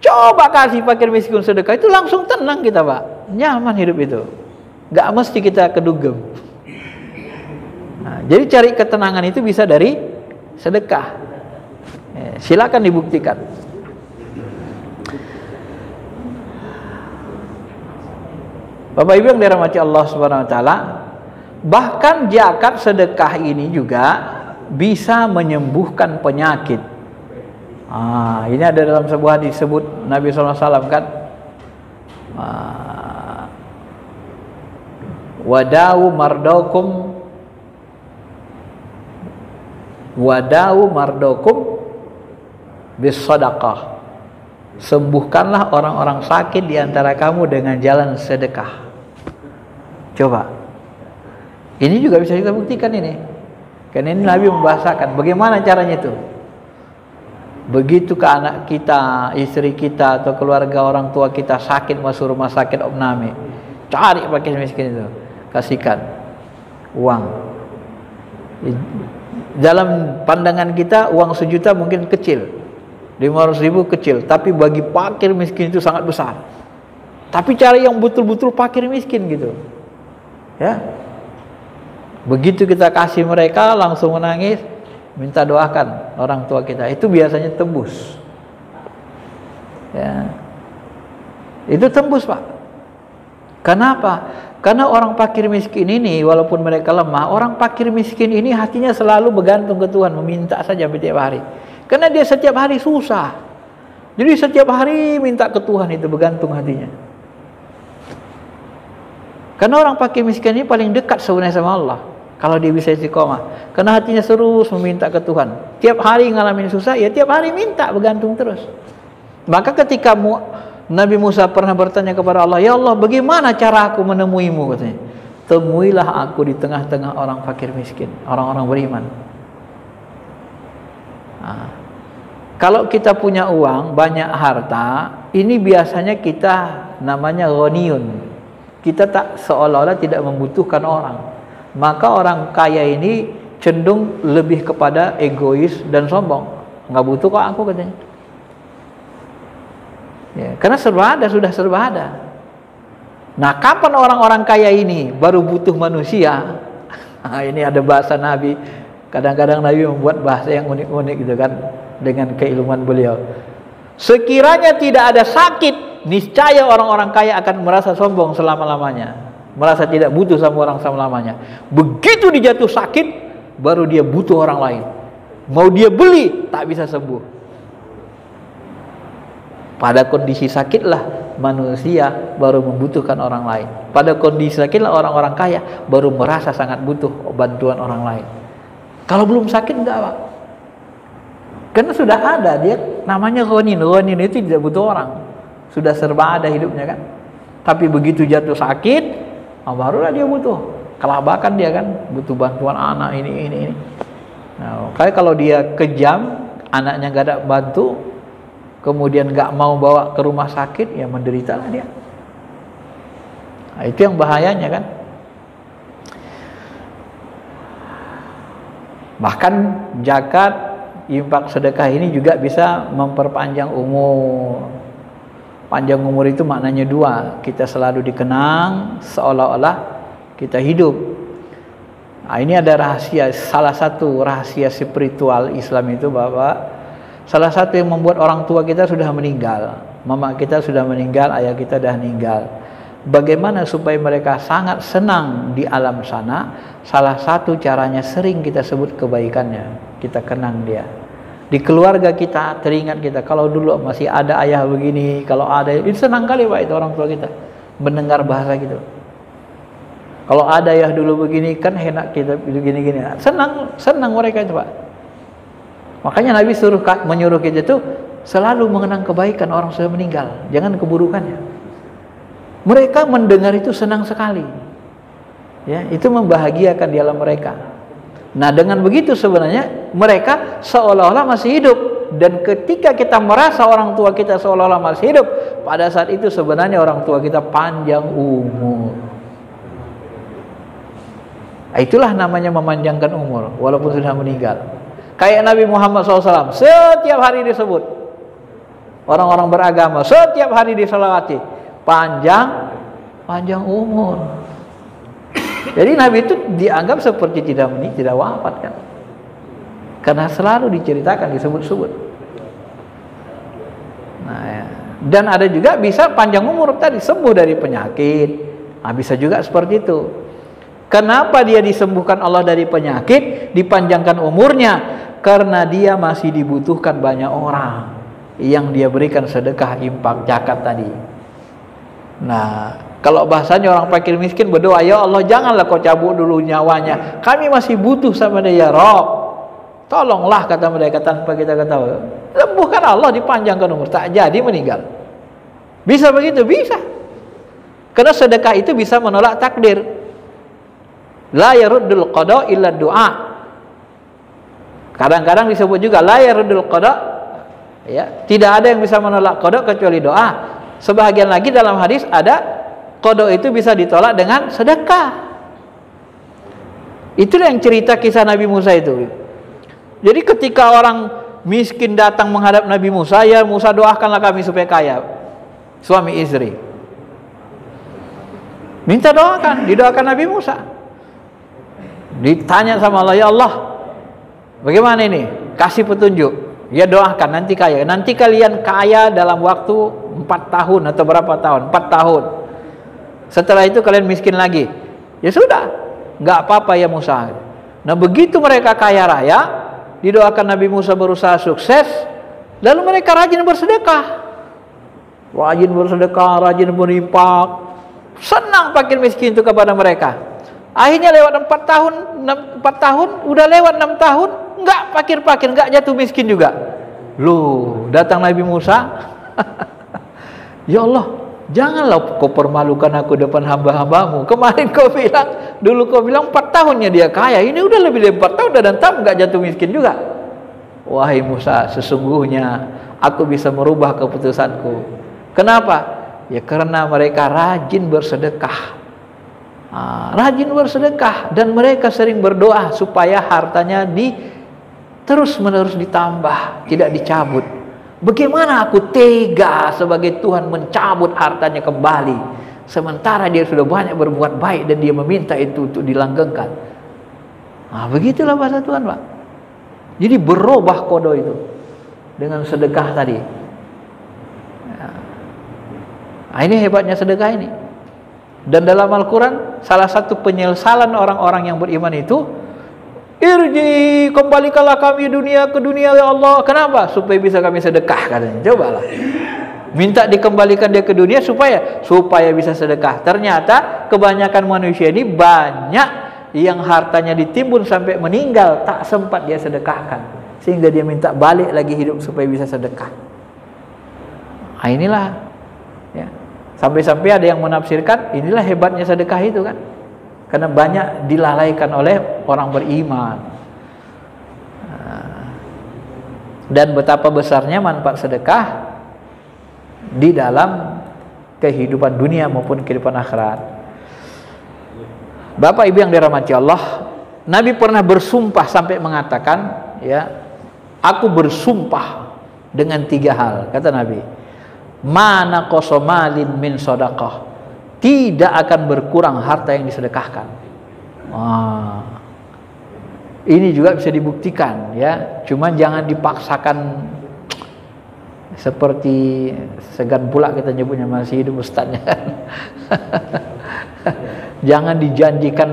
S1: Coba kasih fakir miskin sedekah, itu langsung tenang kita, Pak. Nyaman hidup itu. Gak mesti kita kedugem. Nah, jadi cari ketenangan itu bisa dari sedekah. Silakan dibuktikan. Bapak Ibu yang dirahmati Allah Subhanahu wa taala, bahkan zakat sedekah ini juga bisa menyembuhkan penyakit. Ini ada dalam sebuah hadis disebut Nabi SAW kan, wadau mardokum bis sadaqah. Sembuhkanlah orang-orang sakit di antara kamu dengan jalan sedekah. Coba. Ini juga bisa kita buktikan ini. Karena ini Nabi membahasakan bagaimana caranya itu. Begitu ke anak kita, istri kita atau keluarga orang tua kita sakit masuk rumah sakit opname, cari fakir miskin itu, kasihkan uang. Dalam pandangan kita uang 1 juta mungkin kecil, 500.000 kecil, tapi bagi fakir miskin itu sangat besar. Tapi cari yang betul-betul fakir miskin gitu, ya. Begitu kita kasih mereka langsung menangis, minta doakan orang tua kita, itu biasanya tembus, ya. Itu tembus, Pak. Kenapa? Karena orang fakir miskin ini walaupun mereka lemah, orang fakir miskin ini hatinya selalu bergantung ke Tuhan, meminta saja setiap hari. Karena dia setiap hari susah, jadi setiap hari minta ke Tuhan, itu bergantung hatinya. Karena orang fakir miskin ini paling dekat sebenarnya sama Allah. Kalau dia bisa istiqomah, karena hatinya terus meminta ke Tuhan. Tiap hari ngalamin susah, ya tiap hari minta, bergantung terus. Maka ketika Nabi Musa pernah bertanya kepada Allah, ya Allah, bagaimana cara aku menemuimu? Katanya, temuilah aku di tengah-tengah orang fakir miskin, orang-orang beriman. Nah, kalau kita punya uang, banyak harta, ini biasanya kita namanya ghaniyun. Kita tak seolah-olah tidak membutuhkan orang. Maka orang kaya ini cenderung lebih kepada egois dan sombong. Nggak butuh kok aku, katanya. Ya, karena serba ada, sudah serba ada. Nah, kapan orang-orang kaya ini baru butuh manusia? Nah, ini ada bahasa Nabi. Kadang-kadang Nabi membuat bahasa yang unik-unik gitu kan, dengan keilmuan beliau. Sekiranya tidak ada sakit, niscaya orang-orang kaya akan merasa sombong selama-lamanya, merasa tidak butuh sama orang selama-lamanya. Begitu dia jatuh sakit, baru dia butuh orang lain. Mau dia beli, tak bisa sembuh. Pada kondisi sakitlah manusia baru membutuhkan orang lain. Pada kondisi sakitlah orang-orang kaya baru merasa sangat butuh bantuan orang lain. Kalau belum sakit enggak, Pak. Karena sudah ada, dia namanya ghanin. Ghanin itu tidak butuh orang, sudah serba ada hidupnya kan. Tapi begitu jatuh sakit, barulah dia butuh. Kelabakan dia kan, butuh bantuan anak ini. Nah, kayak kalau dia kejam, anaknya gak ada bantu, kemudian gak mau bawa ke rumah sakit, ya menderitalah dia. Nah, itu yang bahayanya kan. Bahkan zakat, infak, sedekah ini juga bisa memperpanjang umur. Panjang umur itu maknanya dua, kita selalu dikenang seolah-olah kita hidup. Nah, ini ada rahasia, salah satu rahasia spiritual Islam itu, Bapak. Salah satu yang membuat orang tua kita sudah meninggal, mama kita sudah meninggal, ayah kita sudah meninggal. Bagaimana supaya mereka sangat senang di alam sana? Salah satu caranya sering kita sebut kebaikannya, kita kenang dia. Di keluarga kita teringat kita, kalau dulu masih ada ayah begini, kalau ada, itu senang kali, Pak, itu orang tua kita mendengar bahasa gitu. Kalau ada ayah dulu begini, kan enak kita begini-gini. Senang mereka itu, Pak. Makanya Nabi menyuruh kita itu selalu mengenang kebaikan orang sudah meninggal, jangan keburukannya. Mereka mendengar itu senang sekali, ya, itu membahagiakan di alam mereka. Nah, dengan begitu sebenarnya mereka seolah-olah masih hidup. Dan ketika kita merasa orang tua kita seolah-olah masih hidup, pada saat itu sebenarnya orang tua kita panjang umur. Nah, itulah namanya memanjangkan umur walaupun sudah meninggal. Kayak Nabi Muhammad SAW, setiap hari disebut. Orang-orang beragama setiap hari diselawati. Panjang umur. Jadi Nabi itu dianggap seperti tidak wafat kan. Karena selalu diceritakan, disebut-sebut. Nah, ya. Dan ada juga bisa panjang umur tadi, sembuh dari penyakit. Nah, bisa juga seperti itu. Kenapa dia disembuhkan Allah dari penyakit, dipanjangkan umurnya? Karena dia masih dibutuhkan banyak orang yang dia berikan sedekah, infak, zakat tadi. Nah, kalau bahasanya orang fakir miskin berdoa, ya Allah janganlah kau cabut dulu nyawanya, kami masih butuh sama dia ya Rob. Tolonglah, kata mereka tanpa kita ketahui. Sembuhkan Allah, dipanjangkan umur, tak jadi meninggal. Bisa begitu? Bisa. Karena sedekah itu bisa menolak takdir. La yaruddul qada illa du'a. Kadang-kadang disebut juga la yaruddul qada, ya, tidak ada yang bisa menolak qada kecuali doa. Sebahagian lagi dalam hadis ada qada itu bisa ditolak dengan sedekah. Itulah yang cerita kisah Nabi Musa itu. Jadi ketika orang miskin datang menghadap Nabi Musa, ya Musa doakanlah kami supaya kaya. Suami istri minta doakan, didoakan Nabi Musa. Ditanya sama Allah, ya Allah bagaimana ini? Kasih petunjuk. Ya doakan nanti kaya. Nanti kalian kaya dalam waktu 4 tahun atau berapa tahun? 4 tahun. Setelah itu kalian miskin lagi. Ya sudah, nggak apa-apa ya Musa. Nah begitu mereka kaya raya, didoakan Nabi Musa berusaha sukses, lalu mereka rajin bersedekah. Rajin bersedekah, rajin berinfak. Senang fakir miskin itu kepada mereka. Akhirnya lewat 4 tahun, udah lewat 6 tahun, enggak fakir-fakir, enggak jatuh miskin juga. Loh, datang Nabi Musa. Ya Allah, janganlah kau permalukan aku depan hamba-hambamu. Kemarin dulu kau bilang 4 tahunnya dia kaya, ini udah lebih dari 4 tahun dan tam enggak jatuh miskin juga. Wahai Musa, sesungguhnya aku bisa merubah keputusanku. Kenapa? Ya karena mereka rajin bersedekah. Rajin bersedekah dan mereka sering berdoa supaya hartanya terus-menerus ditambah, tidak dicabut. Bagaimana aku tega sebagai Tuhan mencabut hartanya kembali, sementara dia sudah banyak berbuat baik dan dia meminta itu untuk dilanggengkan. Begitulah bahasa Tuhan, Pak. Jadi berubah kodo itu dengan sedekah tadi. Ini hebatnya sedekah ini. Dan dalam Al-Quran, salah satu penyesalan orang-orang yang beriman itu, irji, kembalikanlah kami ke dunia ya Allah. Kenapa? Supaya bisa kami sedekah, katanya. Cobalah. Minta dikembalikan dia ke dunia supaya bisa sedekah. Ternyata kebanyakan manusia ini banyak yang hartanya ditimbun sampai meninggal, tak sempat dia sedekahkan. Sehingga dia minta balik lagi hidup supaya bisa sedekah. Inilah, ya. Sampai-sampai ada yang menafsirkan inilah hebatnya sedekah itu kan, karena banyak dilalaikan oleh orang beriman. Dan betapa besarnya manfaat sedekah di dalam kehidupan dunia maupun kehidupan akhirat. Bapak Ibu yang dirahmati Allah, Nabi pernah bersumpah sampai mengatakan, ya, aku bersumpah dengan 3 hal, kata Nabi. Mana kosomalin min sodaqah, tidak akan berkurang harta yang disedekahkan. Ini juga bisa dibuktikan, ya. Cuman jangan dipaksakan seperti segan pula kita nyebutnya, masih hidup ustadznya. Jangan dijanjikan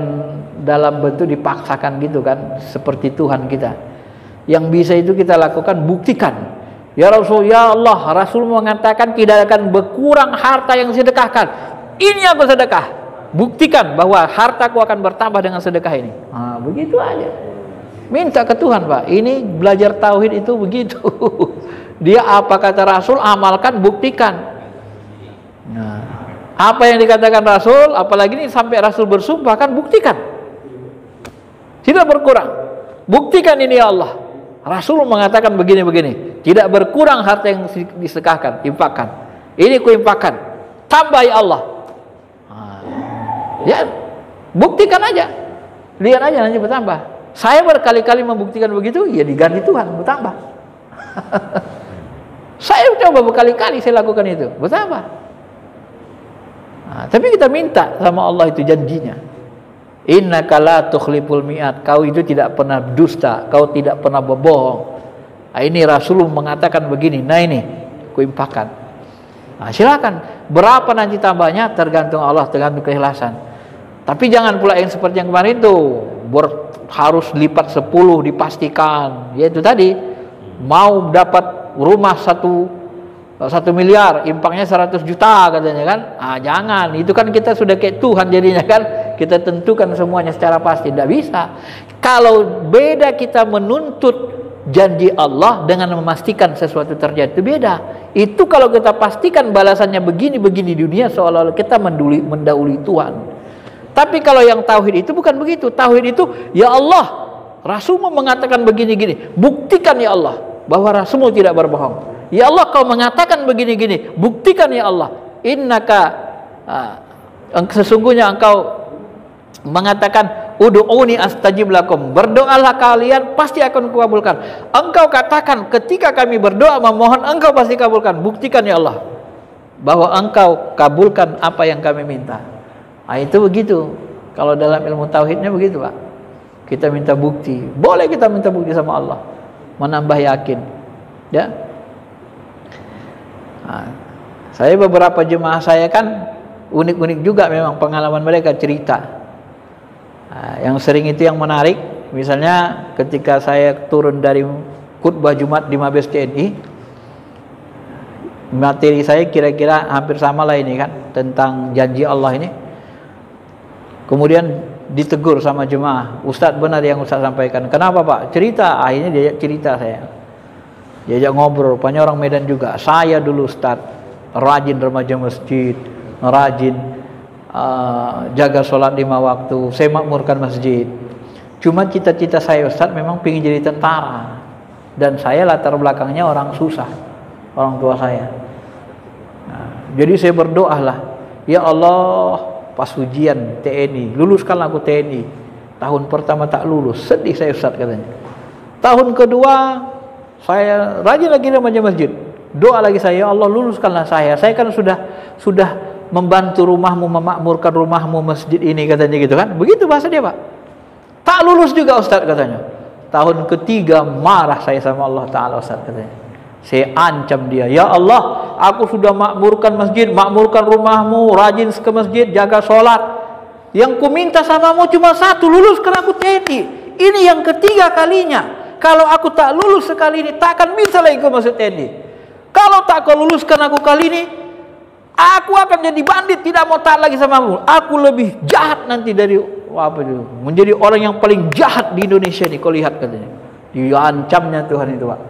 S1: dalam bentuk dipaksakan gitu kan, seperti Tuhan kita. Yang bisa itu kita lakukan, buktikan. Ya Rasul, ya Allah, Rasul mengatakan tidak akan berkurang harta yang disedekahkan. Ini aku sedekah. Buktikan bahwa hartaku akan bertambah dengan sedekah ini. Begitu aja. Minta ke Tuhan, Pak. Ini belajar tauhid itu begitu. Dia apa kata Rasul, amalkan, buktikan. Nah, apa yang dikatakan Rasul, apalagi ini sampai Rasul bersumpah kan, buktikan. Tidak berkurang. Buktikan ini ya Allah. Rasul mengatakan begini-begini, tidak berkurang harta yang disedekahkan, infakkan. Ini kuinfakkan, tambah ya Allah. Ya, buktikan aja, lihat aja nanti bertambah. Saya berkali-kali membuktikan begitu, ya diganti Tuhan, bertambah. Saya coba berkali-kali saya lakukan itu, bertambah. Nah, tapi kita minta sama Allah itu janjinya. Innaka la tukhliful mi'ad. Kau itu tidak pernah dusta, kau tidak pernah berbohong. Nah, ini Rasulullah mengatakan begini. Nah ini, kuimpakan. Nah, silakan. Berapa nanti tambahnya tergantung Allah, tergantung keikhlasan. Tapi jangan pula yang seperti yang kemarin itu harus lipat 10 dipastikan. Yaitu tadi mau dapat rumah 1 miliar, impaknya 100 juta katanya kan. Ah, jangan. Itu kan kita sudah kayak Tuhan jadinya kan. Kita tentukan semuanya secara pasti. Tidak bisa. Kalau beda kita menuntut janji Allah dengan memastikan sesuatu terjadi, itu beda. Itu kalau kita pastikan balasannya begini-begini di dunia, seolah-olah kita mendahului Tuhan. Tapi kalau yang tauhid itu bukan begitu. Tauhid itu, ya Allah, Rasulmu mengatakan begini-gini, buktikan ya Allah bahwa Rasulmu tidak berbohong. Ya Allah, kau mengatakan begini-gini, buktikan ya Allah. Innaka, sesungguhnya engkau mengatakan ud'uni astajib lakum, berdoalah kalian pasti akan kukabulkan. Engkau katakan ketika kami berdoa memohon engkau pasti kabulkan. Buktikan ya Allah bahwa engkau kabulkan apa yang kami minta. Nah, itu begitu. Kalau dalam ilmu tauhidnya begitu, Pak. Kita minta bukti. Boleh kita minta bukti sama Allah, menambah yakin. Ya. Nah, saya beberapa jemaah saya kan unik-unik juga memang pengalaman mereka cerita. Nah, yang sering itu yang menarik, misalnya ketika saya turun dari khutbah Jumat di Mabes TNI, materi saya kira-kira hampir sama lah ini kan, tentang janji Allah ini. Kemudian ditegur sama jemaah, Ustadz benar yang Ustadz sampaikan. Kenapa Pak? Cerita. Akhirnya diajak cerita saya, diajak ngobrol. Rupanya orang Medan juga. Saya dulu Ustadz rajin remaja masjid, rajin jaga sholat 5 waktu, saya makmurkan masjid. Cuma cita-cita saya Ustadz memang ingin jadi tentara, dan saya latar belakangnya orang susah, orang tua saya. Nah, jadi saya berdoa lah, ya Allah, pas ujian TNI, luluskanlah aku TNI. Tahun pertama tak lulus, sedih saya Ustadz katanya. Tahun kedua saya rajin lagi remaja masjid, doa lagi saya, ya Allah luluskanlah saya kan sudah membantu rumahmu, memakmurkan rumahmu, masjid ini katanya gitu kan. Begitu bahasa dia Pak. Tak lulus juga Ustaz katanya. Tahun ketiga marah saya sama Allah Ta'ala Ustaz katanya. Saya ancam dia, ya Allah, aku sudah makmurkan masjid, makmurkan rumahmu, rajin ke masjid, jaga sholat. Yang ku minta samamu cuma satu, luluskan aku TNI. Ini yang ketiga kalinya. Kalau aku tak lulus sekali ini, tak akan bisa lagi ke masuk TNI. Kalau tak kau luluskan aku kali ini, aku akan jadi bandit, tidak mau taat lagi samamu. Aku lebih jahat nanti dari apa itu, menjadi orang yang paling jahat di Indonesia nih. Kau lihat katanya, diancamnya Tuhan itu Pak.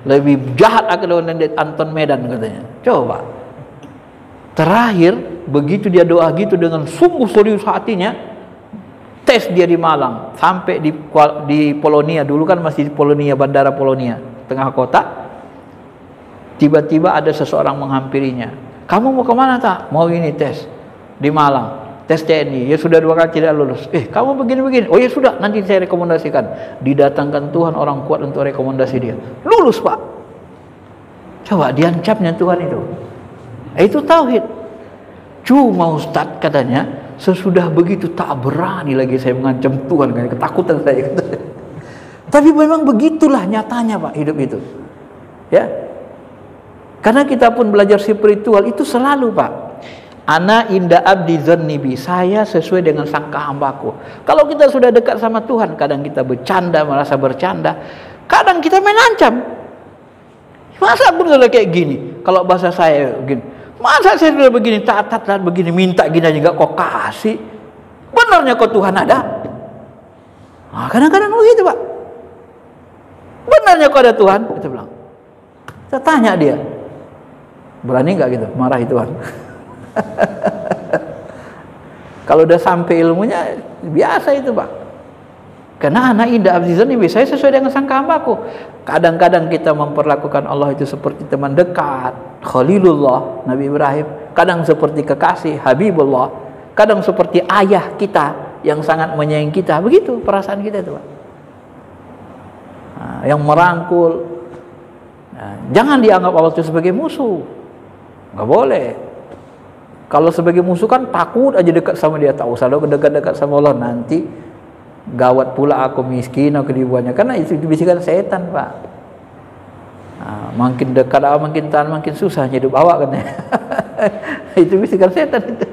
S1: Lebih jahat akan dari Anton Medan katanya. Coba. Terakhir begitu dia doa gitu dengan sungguh serius hatinya, tes dia di Malang sampai di Polonia. Dulu kan masih di Polonia, bandara Polonia, tengah kota. Tiba-tiba ada seseorang menghampirinya. Kamu mau kemana tak? Mau ini tes di Malang, tes TNI. Ya sudah 2 kali tidak lulus. Kamu begini-begini. Oh ya sudah, nanti saya rekomendasikan. Didatangkan Tuhan orang kuat untuk rekomendasi dia. Lulus Pak. Coba diancamnya Tuhan itu. Itu tauhid. Cuma Ustadz katanya, sesudah begitu tak berani lagi saya mengancam Tuhan, kan ketakutan saya. Tapi memang begitulah nyatanya Pak hidup itu. Ya. Karena kita pun belajar spiritual itu selalu Pak, ana inda abdi dzannibi, saya sesuai dengan sangka hambaku. Kalau kita sudah dekat sama Tuhan, kadang kita bercanda, merasa bercanda, kadang kita menancam. Masa aku sudah kayak gini? Kalau bahasa saya begini, masa saya sudah begini, taat begini, minta gini aja enggak kok kasih. Benarnya kok Tuhan ada? Nah, kadang-kadang begitu Pak. Benarnya kok ada Tuhan? Kita bilang. Kita tanya dia, berani nggak gitu marahi Tuhan? Kalau udah sampai ilmunya biasa itu Pak. Karena anak indah abdi dzanni, saya sesuai dengan sangka hambaku. Kadang-kadang kita memperlakukan Allah itu seperti teman dekat, Khalilullah, Nabi Ibrahim. Kadang seperti kekasih, Habibullah. Kadang seperti ayah kita yang sangat menyayangi kita. Begitu perasaan kita itu Pak. yang merangkul. Nah, jangan dianggap Allah itu sebagai musuh. Nggak boleh. Kalau sebagai musuh kan takut aja dekat sama dia, tak usah dekat-dekat sama Allah, nanti gawat pula aku miskin, aku dibuatnya. Karena itu bisikan setan, Pak. Nah, makin dekat makin tahan makin susah hidup awak katanya. Itu bisikan setan itu.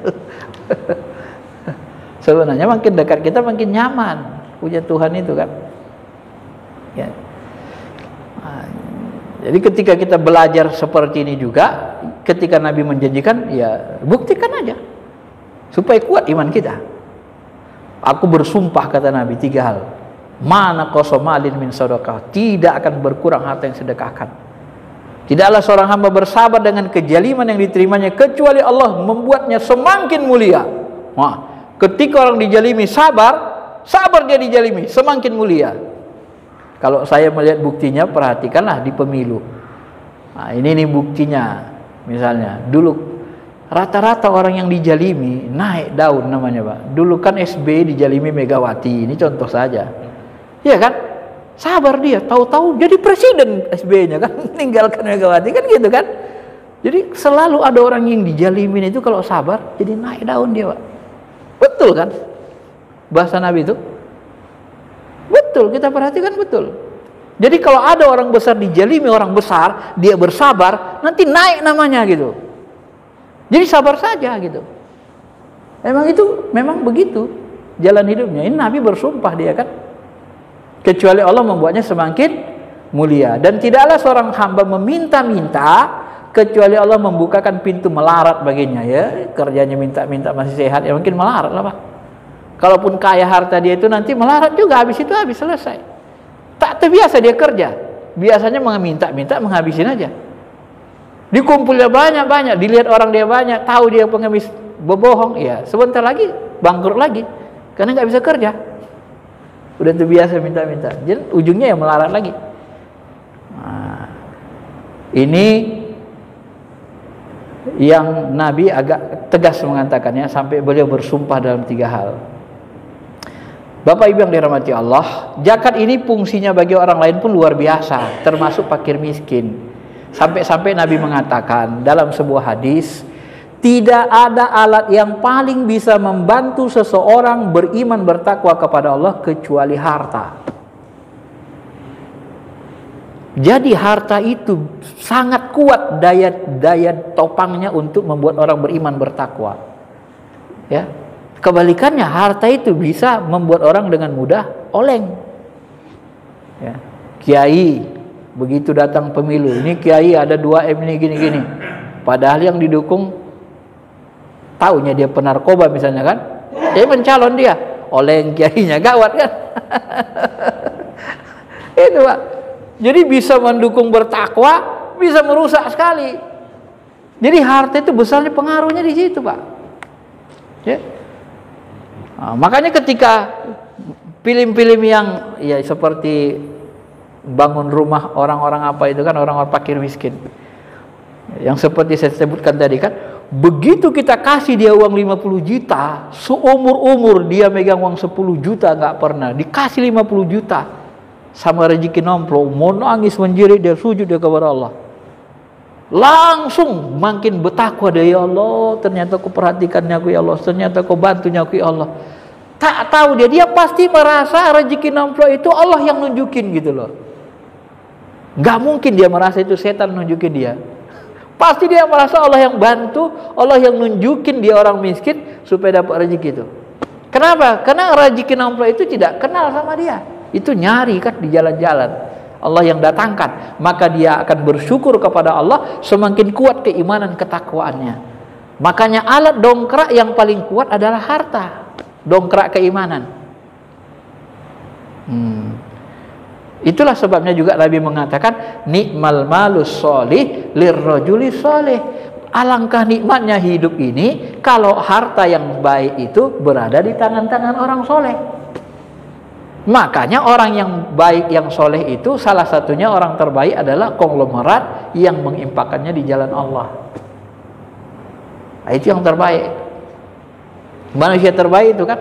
S1: Sebenarnya makin dekat kita makin nyaman punya Tuhan itu kan. Ya. Nah, jadi ketika kita belajar seperti ini juga, ketika Nabi menjanjikan, ya buktikan aja supaya kuat iman kita. Aku bersumpah, kata Nabi, 3 hal. Mana qasamalin min sadaqah, tidak akan berkurang harta yang sedekahkan. Tidaklah seorang hamba bersabar dengan kejaliman yang diterimanya kecuali Allah membuatnya semakin mulia. Wah, ketika orang dijalimi sabar dia dijalimi semakin mulia. Kalau saya melihat buktinya, perhatikanlah di pemilu. Nah, ini buktinya. Misalnya, dulu rata-rata orang yang dijalimi naik daun namanya, Pak. Dulu kan SB dijalimi Megawati, ini contoh saja. Iya kan? Sabar dia, tahu-tahu jadi presiden SB-nya kan, meninggalkan Megawati kan gitu kan. Jadi selalu ada orang yang dijalimin itu kalau sabar jadi naik daun dia, Pak. Betul kan? Bahasa Nabi itu? Betul, kita perhatikan betul. Jadi kalau ada orang besar dijalimi orang besar, dia bersabar, nanti naik namanya gitu. Jadi sabar saja gitu. Memang begitu jalan hidupnya. Ini Nabi bersumpah dia kan. Kecuali Allah membuatnya semakin mulia. Dan tidaklah seorang hamba meminta-minta kecuali Allah membukakan pintu melarat baginya, ya. Kerjanya minta-minta masih sehat, ya mungkin melarat lah, Pak. Kalaupun kaya harta dia itu nanti melarat juga, habis itu habis, selesai. Tak terbiasa dia kerja. Biasanya meminta-minta, menghabisin aja. Dikumpulnya banyak-banyak, dilihat orang dia banyak, tahu dia pengemis berbohong, ya sebentar lagi bangkrut lagi. Karena nggak bisa kerja. Udah terbiasa minta-minta. Jadi ujungnya ya melarat lagi. Nah, ini yang Nabi agak tegas mengatakannya sampai beliau bersumpah dalam 3 hal. Bapak Ibu yang dirahmati Allah, zakat ini fungsinya bagi orang lain pun luar biasa, termasuk fakir miskin. Sampai-sampai Nabi mengatakan dalam sebuah hadis, tidak ada alat yang paling bisa membantu seseorang beriman bertakwa kepada Allah kecuali harta. Jadi harta itu sangat kuat daya topangnya untuk membuat orang beriman bertakwa. Ya. Kebalikannya, harta itu bisa membuat orang dengan mudah oleng. Ya. Kiai begitu datang pemilu, ini kiai ada 2M ini gini-gini. Padahal yang didukung taunya dia penarkoba misalnya kan. Dia mencalon dia, oleng kiainya, gawat kan. Itu, Pak. Jadi bisa mendukung bertakwa, bisa merusak sekali. Jadi harta itu besarnya pengaruhnya di situ, Pak. Ya. Nah, makanya ketika film-film yang ya seperti bangun rumah orang-orang apa itu kan, orang-orang fakir miskin, yang seperti saya sebutkan tadi kan, begitu kita kasih dia uang 50 juta, seumur-umur dia megang uang 10 juta nggak pernah, dikasih 50 juta sama rezeki nomplok, mau nangis menjerit dia, sujud dia kepada Allah, langsung makin bertakwa dia, ya Allah, ternyata aku perhatikannya aku, ya Allah, ternyata aku bantunya aku, ya Allah. Tak tahu dia pasti merasa rezeki nomplok itu Allah yang nunjukin gitu loh. Gak mungkin dia merasa itu setan nunjukin dia. Pasti dia merasa Allah yang bantu, Allah yang nunjukin dia orang miskin supaya dapat rezeki itu. Kenapa? Karena rezeki nomplok itu tidak kenal sama dia. Itu nyari kan di jalan-jalan. Allah yang datangkan, maka dia akan bersyukur kepada Allah, semakin kuat keimanan ketakwaannya. Makanya alat dongkrak yang paling kuat adalah harta, dongkrak keimanan. Itulah sebabnya juga Nabi mengatakan, nikmal malus sholih lirrajuli sholih. Alangkah nikmatnya hidup ini kalau harta yang baik itu berada di tangan-tangan orang soleh. Makanya orang yang baik, yang soleh itu salah satunya orang terbaik adalah konglomerat yang menginfakkannya di jalan Allah. Nah, itu yang terbaik. Manusia terbaik itu kan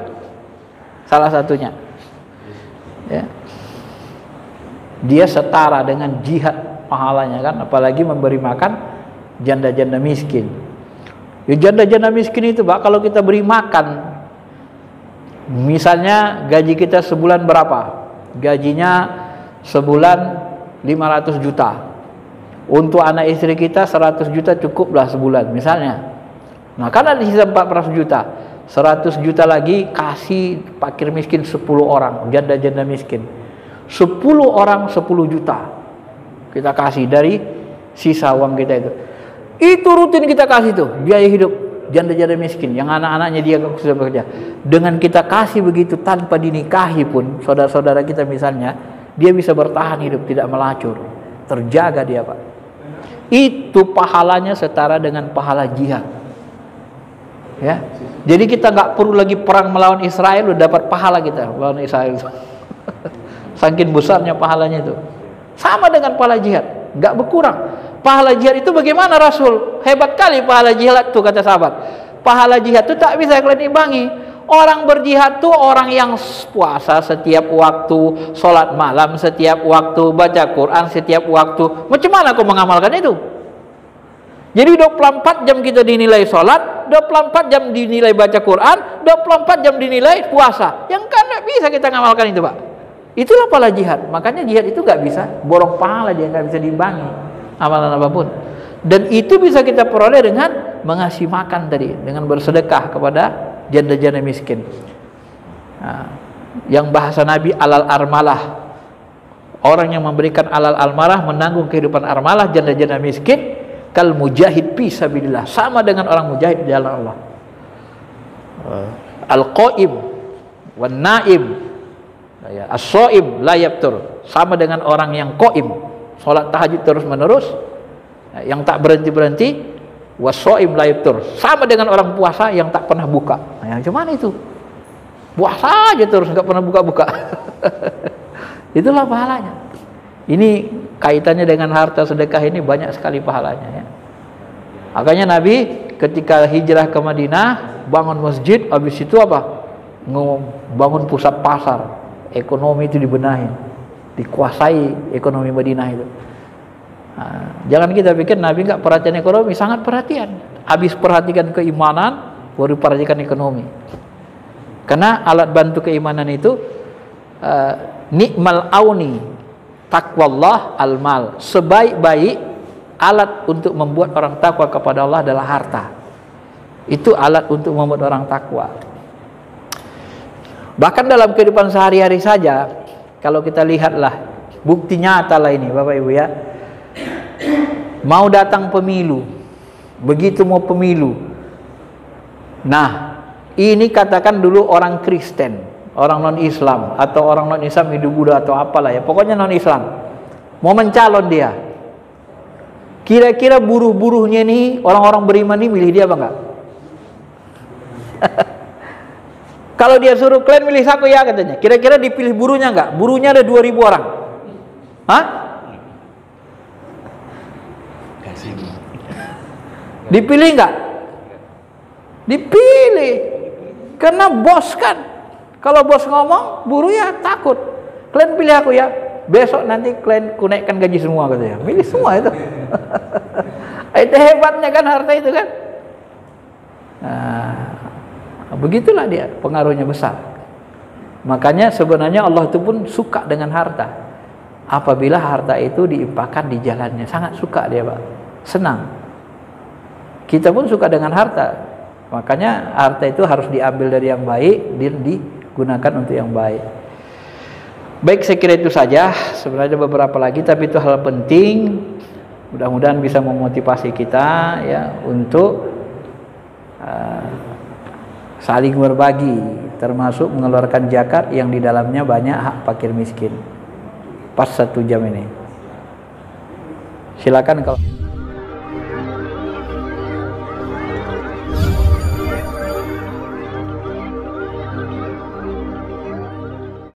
S1: salah satunya. Ya. dia setara dengan jihad pahalanya kan, apalagi memberi makan janda-janda miskin. Ya, janda-janda miskin itu Pak, kalau kita beri makan, misalnya gaji kita sebulan berapa? Gajinya sebulan 500 juta. Untuk anak istri kita 100 juta cukuplah sebulan misalnya. Nah, kan ada sisa 400 juta. 100 juta lagi kasih fakir miskin 10 orang, janda-janda miskin. 10 orang 10 juta. Kita kasih dari sisa uang kita itu. Itu rutin kita kasih tuh, biaya hidup janda-janda miskin yang anak-anaknya dia sudah bekerja. Dengan kita kasih begitu tanpa dinikahi pun, saudara-saudara kita misalnya, dia bisa bertahan hidup, tidak melacur. Terjaga dia, Pak. Itu pahalanya setara dengan pahala jihad. Ya. Jadi kita nggak perlu lagi perang melawan Israel, udah dapat pahala kita melawan Israel. Saking besarnya pahalanya itu. Sama dengan pahala jihad, nggak berkurang. Pahala jihad itu bagaimana Rasul? Hebat kali pahala jihad itu, kata sahabat. Pahala jihad itu tak bisa kalian imbangi. Orang berjihad tuh orang yang puasa setiap waktu, sholat malam setiap waktu, baca Quran setiap waktu. Macam mana kau mengamalkan itu? Jadi 24 jam kita dinilai sholat, 24 jam dinilai baca Quran, 24 jam dinilai puasa. Yang kan tidak bisa kita ngamalkan itu, Pak. Itulah pahala jihad. Makanya jihad itu nggak bisa borong pahala, dia nggak bisa diimbangi amalan apapun. Dan itu bisa kita peroleh dengan mengasih makan tadi, dengan bersedekah kepada janda-janda miskin. Nah, yang bahasa Nabi alal armalah, orang yang memberikan alal armalah, menanggung kehidupan armalah janda-janda miskin, kal mujahid fi sabilillah, sama dengan orang mujahid di jalan Allah. Al-qaim wan naim, as-shaim la yaftur, sama dengan orang yang qaim, salat tahajud terus menerus, yang tak berhenti-berhenti. Was-shaim la yaftur, sama dengan orang puasa yang tak pernah buka. Nah, yang cuman itu puasa aja terus nggak pernah buka-buka. Itulah pahalanya. Ini kaitannya dengan harta sedekah ini banyak sekali pahalanya ya. Makanya Nabi ketika hijrah ke Madinah bangun masjid, habis itu apa? Bangun pusat pasar, ekonomi itu dibenahi, dikuasai ekonomi Madinah itu. Nah, jangan kita pikir Nabi nggak perhatian ekonomi, sangat perhatian. Habis perhatikan keimanan, baru perhatikan ekonomi. Karena alat bantu keimanan itu nikmal auni taqwallah al-mal, sebaik-baik alat untuk membuat orang takwa kepada Allah adalah harta. Itu alat untuk membuat orang takwa. Bahkan dalam kehidupan sehari-hari saja, kalau kita lihatlah bukti nyata lah ini Bapak Ibu ya. Mau datang pemilu, begitu mau pemilu, nah ini katakan dulu orang Kristen, orang non-Islam, atau orang non-Islam Hindu Buddha atau apalah ya, pokoknya non-Islam mau mencalon dia, kira-kira buruh-buruhnya nih, orang-orang beriman nih milih dia apa enggak? Kalau dia suruh kalian milih aku ya katanya, kira-kira dipilih buruhnya enggak? Buruhnya ada 2000 orang. Hah? Dipilih enggak? Dipilih. Karena bos kan. Kalau bos ngomong, buruh ya takut. Kalian pilih aku ya. Besok nanti kalian kunaikkan gaji semua katanya. Milih semua itu. Itu hebatnya kan harta itu kan. Nah, begitulah dia, pengaruhnya besar. Makanya sebenarnya Allah itu pun suka dengan harta. Apabila harta itu diimpakkan di jalannya, sangat suka dia, Pak. Senang. Kita pun suka dengan harta. Makanya harta itu harus diambil dari yang baik dan digunakan untuk yang baik. Baik, saya kira itu saja. Sebenarnya ada beberapa lagi, tapi itu hal penting. Mudah-mudahan bisa memotivasi kita ya untuk saling berbagi, termasuk mengeluarkan zakat yang di dalamnya banyak hak fakir miskin. Pas 1 jam ini. Silakan kalau